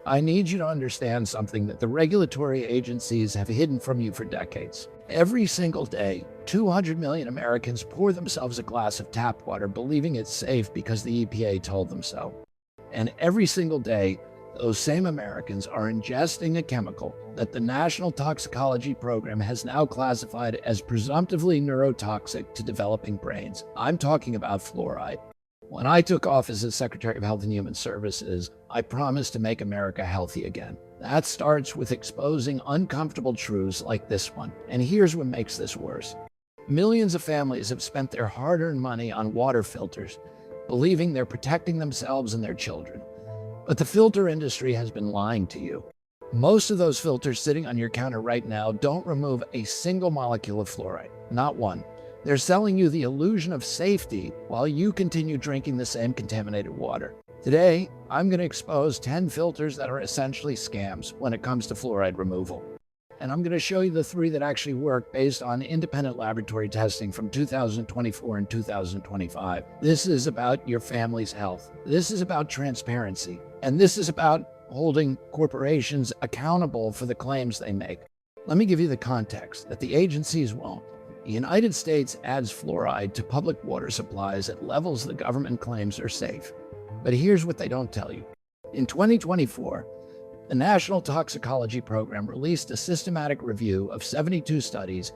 I need you to understand something that the regulatory agencies have hidden from you for decades. Every single day, 200 million Americans pour themselves a glass of tap water believing it's safe because the EPA told them so. And every single day, those same Americans are ingesting a chemical that the National Toxicology Program has now classified as presumptively neurotoxic to developing brains. I'm talking about fluoride. When I took office as Secretary of Health and Human Services, I promised to make America healthy again. That starts with exposing uncomfortable truths like this one. And here's what makes this worse. Millions of families have spent their hard-earned money on water filters, believing they're protecting themselves and their children. But the filter industry has been lying to you. Most of those filters sitting on your counter right now don't remove a single molecule of fluoride, not one. They're selling you the illusion of safety while you continue drinking the same contaminated water. Today, I'm going to expose 10 filters that are essentially scams when it comes to fluoride removal. And I'm going to show you the 3 that actually work based on independent laboratory testing from 2024 and 2025. This is about your family's health. This is about transparency. And this is about holding corporations accountable for the claims they make. Let me give you the context that the agencies won't. The United States adds fluoride to public water supplies at levels the government claims are safe. But here's what they don't tell you. In 2024, the National Toxicology Program released a systematic review of 72 studies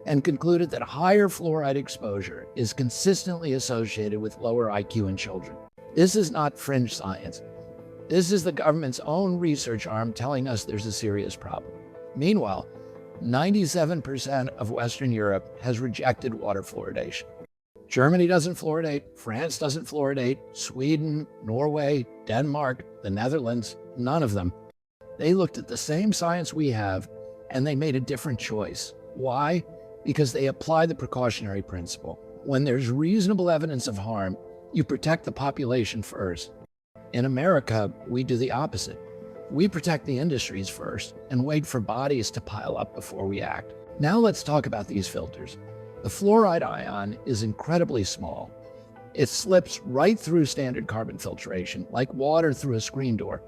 and concluded that higher fluoride exposure is consistently associated with lower IQ in children. This is not fringe science. This is the government's own research arm telling us there's a serious problem. Meanwhile, 97% of Western Europe has rejected water fluoridation. Germany doesn't fluoridate, France doesn't fluoridate, Sweden, Norway, Denmark, the Netherlands, none of them. They looked at the same science we have, and they made a different choice. Why? Because they apply the precautionary principle. When there's reasonable evidence of harm, you protect the population first. In America, we do the opposite. We protect the industries first and wait for bodies to pile up before we act. Now let's talk about these filters. The fluoride ion is incredibly small. It slips right through standard carbon filtration, like water through a screen door.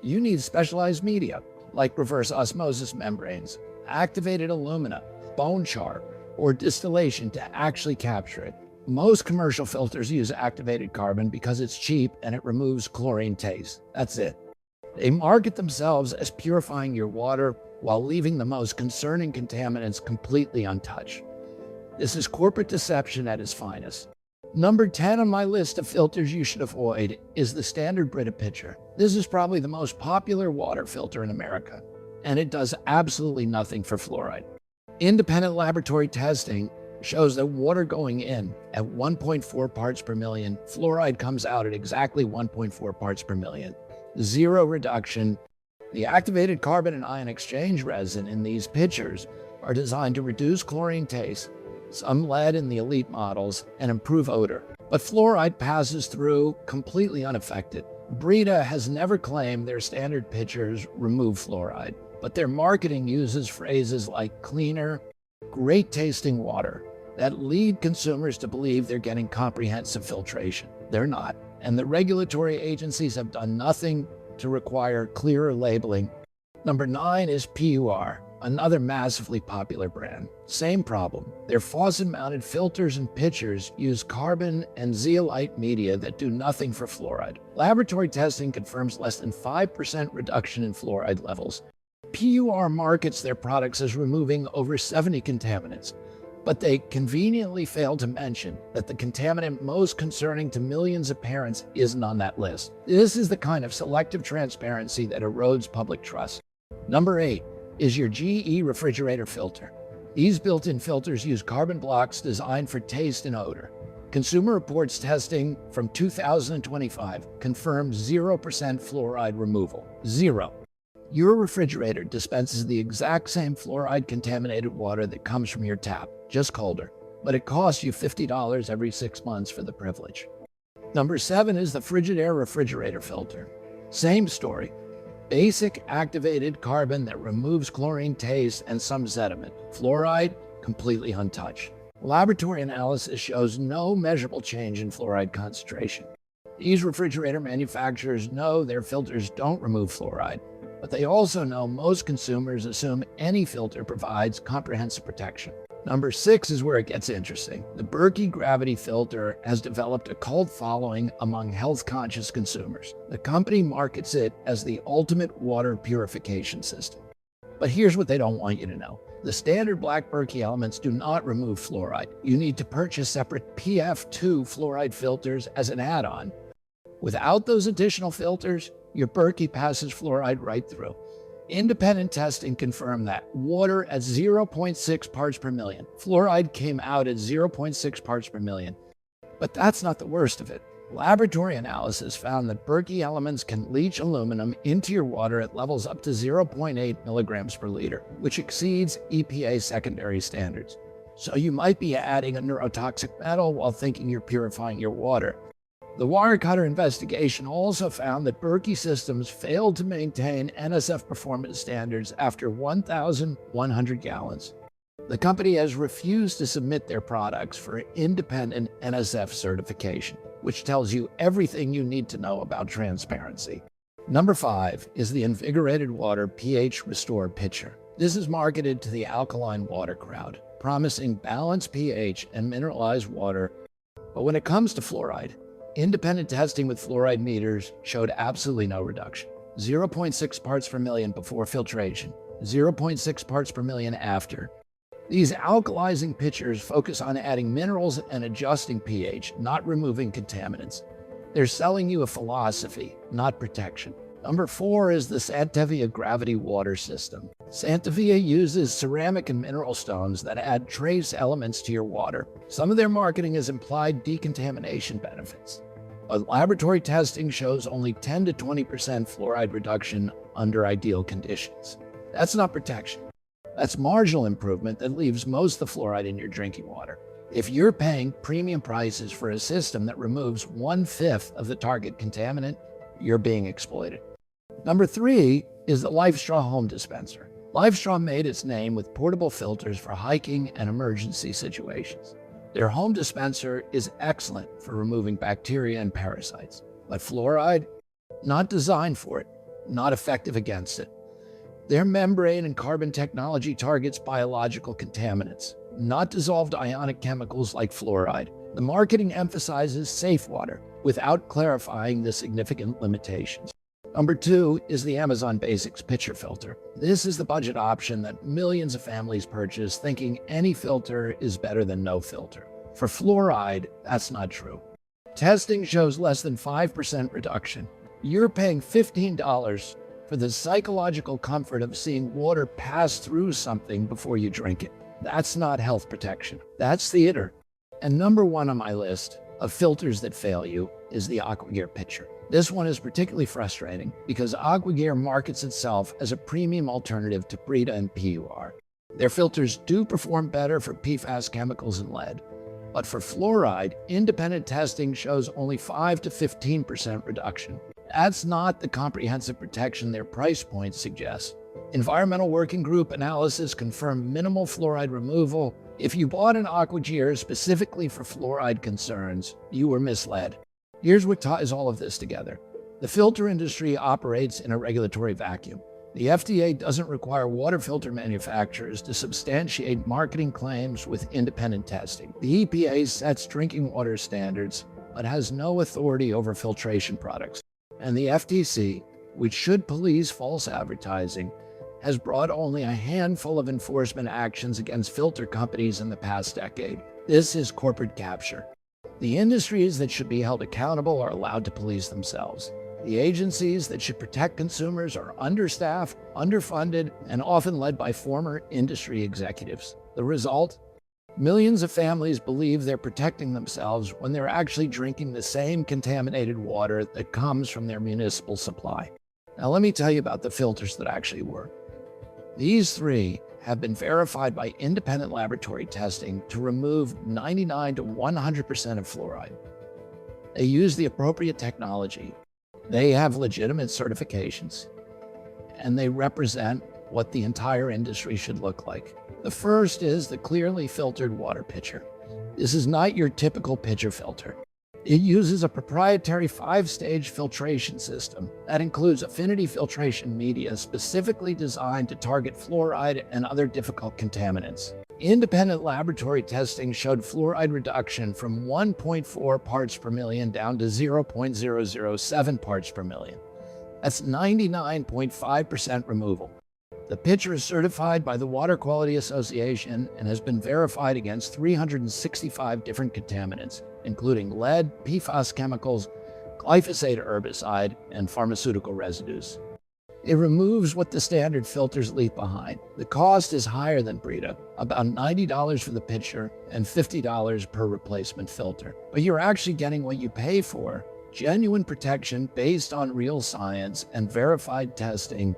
You need specialized media, like reverse osmosis membranes, activated alumina, bone char, or distillation to actually capture it. Most commercial filters use activated carbon because it's cheap and it removes chlorine taste. That's it. They market themselves as purifying your water while leaving the most concerning contaminants completely untouched. This is corporate deception at its finest. Number 10 on my list of filters you should avoid is the standard Brita pitcher. This is probably the most popular water filter in America, and it does absolutely nothing for fluoride. Independent laboratory testing shows that water going in at 1.4 parts per million, fluoride comes out at exactly 1.4 parts per million. Zero reduction. The activated carbon and ion exchange resin in these pitchers are designed to reduce chlorine taste, some lead in the elite models, and improve odor. But fluoride passes through completely unaffected. Brita has never claimed their standard pitchers remove fluoride, but their marketing uses phrases like cleaner, great tasting water that lead consumers to believe they're getting comprehensive filtration. They're not. And the regulatory agencies have done nothing to require clearer labeling. Number 9 is PUR, another massively popular brand. Same problem. Their faucet-mounted filters and pitchers use carbon and zeolite media that do nothing for fluoride. Laboratory testing confirms less than 5% reduction in fluoride levels. PUR markets their products as removing over 70 contaminants, but they conveniently fail to mention that the contaminant most concerning to millions of parents isn't on that list. This is the kind of selective transparency that erodes public trust. Number 8 is your GE refrigerator filter. These built-in filters use carbon blocks designed for taste and odor. Consumer Reports testing from 2025 confirmed 0% fluoride removal. Zero. Your refrigerator dispenses the exact same fluoride-contaminated water that comes from your tap, just colder, but it costs you $50 every 6 months for the privilege. Number 7 is the Frigidaire refrigerator filter. Same story. Basic activated carbon that removes chlorine taste and some sediment. Fluoride, completely untouched. Laboratory analysis shows no measurable change in fluoride concentration. These refrigerator manufacturers know their filters don't remove fluoride, but they also know most consumers assume any filter provides comprehensive protection. Number 6 is where it gets interesting. The Berkey Gravity filter has developed a cult following among health-conscious consumers. The company markets it as the ultimate water purification system. But here's what they don't want you to know. The standard black Berkey elements do not remove fluoride. You need to purchase separate PF2 fluoride filters as an add-on. Without those additional filters, your Berkey passes fluoride right through. Independent testing confirmed that water at 0.6 parts per million. Fluoride came out at 0.6 parts per million. But that's not the worst of it. Laboratory analysis found that Berkey elements can leach aluminum into your water at levels up to 0.8 milligrams per liter, which exceeds EPA secondary standards. So you might be adding a neurotoxic metal while thinking you're purifying your water. The Wirecutter investigation also found that Berkey systems failed to maintain NSF performance standards after 1,100 gallons. The company has refused to submit their products for independent NSF certification, which tells you everything you need to know about transparency. Number 5 is the Invigorated Water pH Restore Pitcher. This is marketed to the alkaline water crowd, promising balanced pH and mineralized water. But when it comes to fluoride, independent testing with fluoride meters showed absolutely no reduction. 0.6 parts per million before filtration, 0.6 parts per million after. These alkalizing pitchers focus on adding minerals and adjusting pH, not removing contaminants. They're selling you a philosophy, not protection. Number 4 is the Santevia Gravity Water System. Santevia uses ceramic and mineral stones that add trace elements to your water. Some of their marketing has implied decontamination benefits, but laboratory testing shows only 10 to 20% fluoride reduction under ideal conditions. That's not protection. That's marginal improvement that leaves most of the fluoride in your drinking water. If you're paying premium prices for a system that removes 1/5 of the target contaminant, you're being exploited. Number 3 is the LifeStraw home dispenser. LifeStraw made its name with portable filters for hiking and emergency situations. Their home dispenser is excellent for removing bacteria and parasites, but fluoride, not designed for it, not effective against it. Their membrane and carbon technology targets biological contaminants, not dissolved ionic chemicals like fluoride. The marketing emphasizes safe water without clarifying the significant limitations. Number 2 is the Amazon Basics pitcher filter. This is the budget option that millions of families purchase thinking any filter is better than no filter. For fluoride, that's not true. Testing shows less than 5% reduction. You're paying $15 for the psychological comfort of seeing water pass through something before you drink it. That's not health protection. That's theater. And number 1 on my list of filters that fail you is the AquaGear pitcher. This one is particularly frustrating because AquaGear markets itself as a premium alternative to Brita and PUR. Their filters do perform better for PFAS chemicals and lead, but for fluoride, independent testing shows only 5 to 15% reduction. That's not the comprehensive protection their price point suggests. Environmental Working Group analysis confirmed minimal fluoride removal. If you bought an AquaGear specifically for fluoride concerns, you were misled. Here's what ties all of this together. The filter industry operates in a regulatory vacuum. The FDA doesn't require water filter manufacturers to substantiate marketing claims with independent testing. The EPA sets drinking water standards, but has no authority over filtration products. And the FTC, which should police false advertising, has brought only a handful of enforcement actions against filter companies in the past decade. This is corporate capture. The industries that should be held accountable are allowed to police themselves. The agencies that should protect consumers are understaffed, underfunded, and often led by former industry executives. The result? Millions of families believe they're protecting themselves when they're actually drinking the same contaminated water that comes from their municipal supply. Now let me tell you about the filters that actually work. These 3 have been verified by independent laboratory testing to remove 99 to 100% of fluoride. They use the appropriate technology. They have legitimate certifications, and they represent what the entire industry should look like. The first is the clearly filtered water pitcher. This is not your typical pitcher filter. It uses a proprietary 5-stage filtration system that includes affinity filtration media specifically designed to target fluoride and other difficult contaminants. Independent laboratory testing showed fluoride reduction from 1.4 parts per million down to 0.007 parts per million. That's 99.5% removal. The pitcher is certified by the Water Quality Association and has been verified against 365 different contaminants, including lead, PFAS chemicals, glyphosate herbicide, and pharmaceutical residues. It removes what the standard filters leave behind. The cost is higher than Brita, about $90 for the pitcher and $50 per replacement filter. But you're actually getting what you pay for: genuine protection based on real science and verified testing.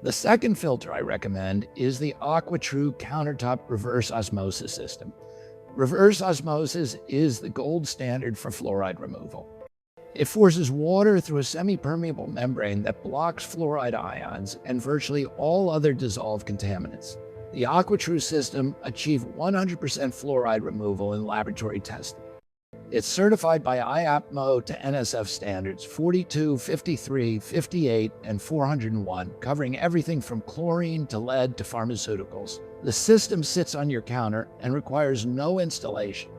The second filter I recommend is the AquaTrue countertop reverse osmosis system. Reverse osmosis is the gold standard for fluoride removal. It forces water through a semi-permeable membrane that blocks fluoride ions and virtually all other dissolved contaminants. The AquaTrue system achieved 100% fluoride removal in laboratory testing. It's certified by IAPMO to NSF standards 42, 53, 58, and 401, covering everything from chlorine to lead to pharmaceuticals. The system sits on your counter and requires no installation.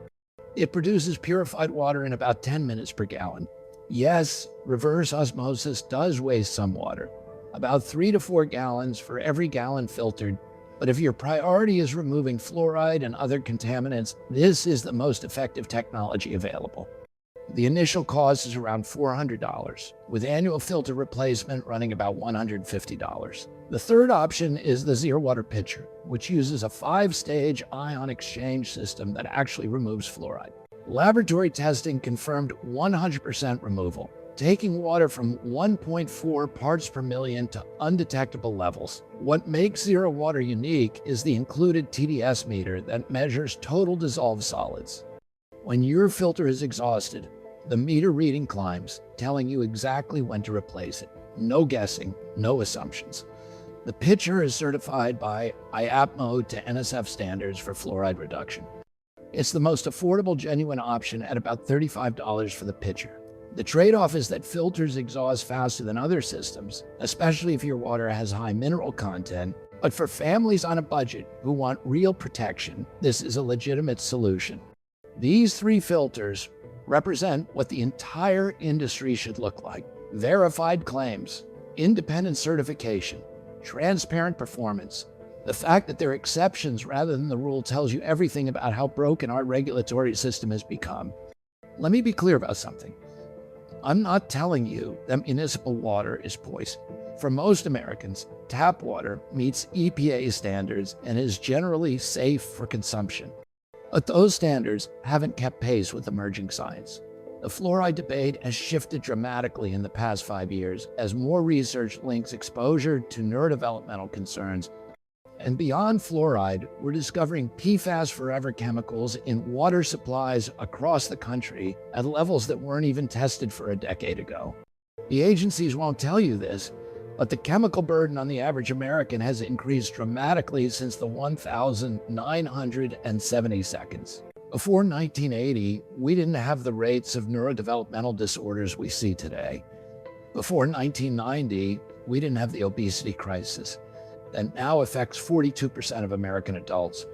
It produces purified water in about 10 minutes per gallon. Yes, reverse osmosis does waste some water, about 3 to 4 gallons for every gallon filtered. But if your priority is removing fluoride and other contaminants, this is the most effective technology available. The initial cost is around $400, with annual filter replacement running about $150. The third option is the Zero Water Pitcher, which uses a 5-stage ion exchange system that actually removes fluoride. Laboratory testing confirmed 100% removal, taking water from 1.4 parts per million to undetectable levels. What makes Zero Water unique is the included TDS meter that measures total dissolved solids. When your filter is exhausted, the meter reading climbs, telling you exactly when to replace it. No guessing, no assumptions. The pitcher is certified by IAPMO to NSF standards for fluoride reduction. It's the most affordable, genuine option at about $35 for the pitcher. The trade-off is that filters exhaust faster than other systems, especially if your water has high mineral content. But for families on a budget who want real protection, this is a legitimate solution. These 3 filters represent what the entire industry should look like: verified claims, independent certification, transparent performance. The fact that they're exceptions rather than the rule tells you everything about how broken our regulatory system has become. Let me be clear about something. I'm not telling you that municipal water is poison. For most Americans, tap water meets EPA standards and is generally safe for consumption. But those standards haven't kept pace with emerging science. The fluoride debate has shifted dramatically in the past 5 years as more research links exposure to neurodevelopmental concerns. And beyond fluoride, we're discovering PFAS forever chemicals in water supplies across the country at levels that weren't even tested for a decade ago. The agencies won't tell you this, but the chemical burden on the average American has increased dramatically since the 1,970 seconds. Before 1980, we didn't have the rates of neurodevelopmental disorders we see today. Before 1990, we didn't have the obesity crisis that now affects 42% of American adults.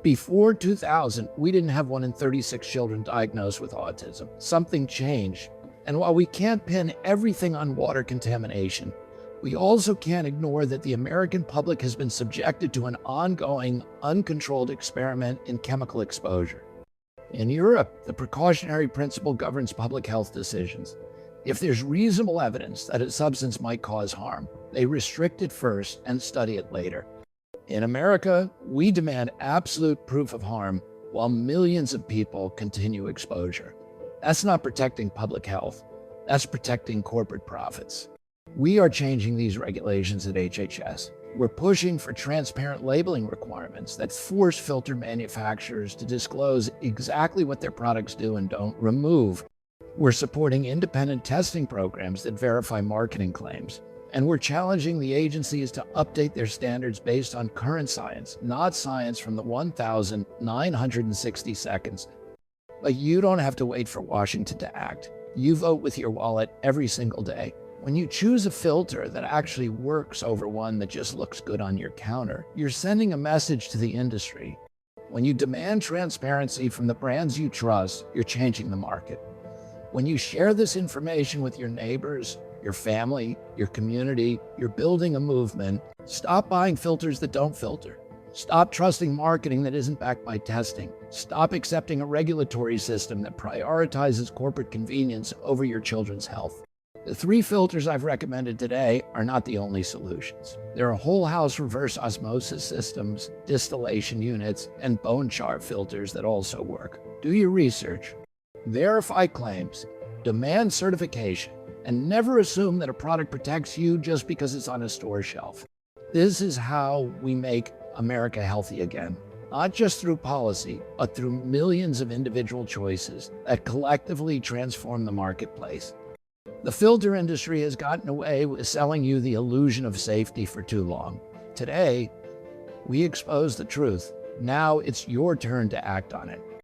Before 2000, we didn't have 1 in 36 children diagnosed with autism. Something changed. And while we can't pin everything on water contamination, we also can't ignore that the American public has been subjected to an ongoing, uncontrolled experiment in chemical exposure. In Europe, the precautionary principle governs public health decisions. If there's reasonable evidence that a substance might cause harm, they restrict it first and study it later. In America, we demand absolute proof of harm while millions of people continue exposure. That's not protecting public health. That's protecting corporate profits. We are changing these regulations at HHS. We're pushing for transparent labeling requirements that force filter manufacturers to disclose exactly what their products do and don't remove. We're supporting independent testing programs that verify marketing claims. And we're challenging the agencies to update their standards based on current science, not science from the 1,960 seconds. But you don't have to wait for Washington to act. You vote with your wallet every single day. When you choose a filter that actually works over one that just looks good on your counter, you're sending a message to the industry. When you demand transparency from the brands you trust, you're changing the market. When you share this information with your neighbors, your family, your community, you're building a movement. Stop buying filters that don't filter. Stop trusting marketing that isn't backed by testing. Stop accepting a regulatory system that prioritizes corporate convenience over your children's health. The 3 filters I've recommended today are not the only solutions. There are whole house reverse osmosis systems, distillation units, and bone char filters that also work. Do your research. Verify claims. Demand certification. And never assume that a product protects you just because it's on a store shelf. This is how we make America healthy again. Not just through policy, but through millions of individual choices that collectively transform the marketplace. The filter industry has gotten away with selling you the illusion of safety for too long. Today, we expose the truth. Now it's your turn to act on it.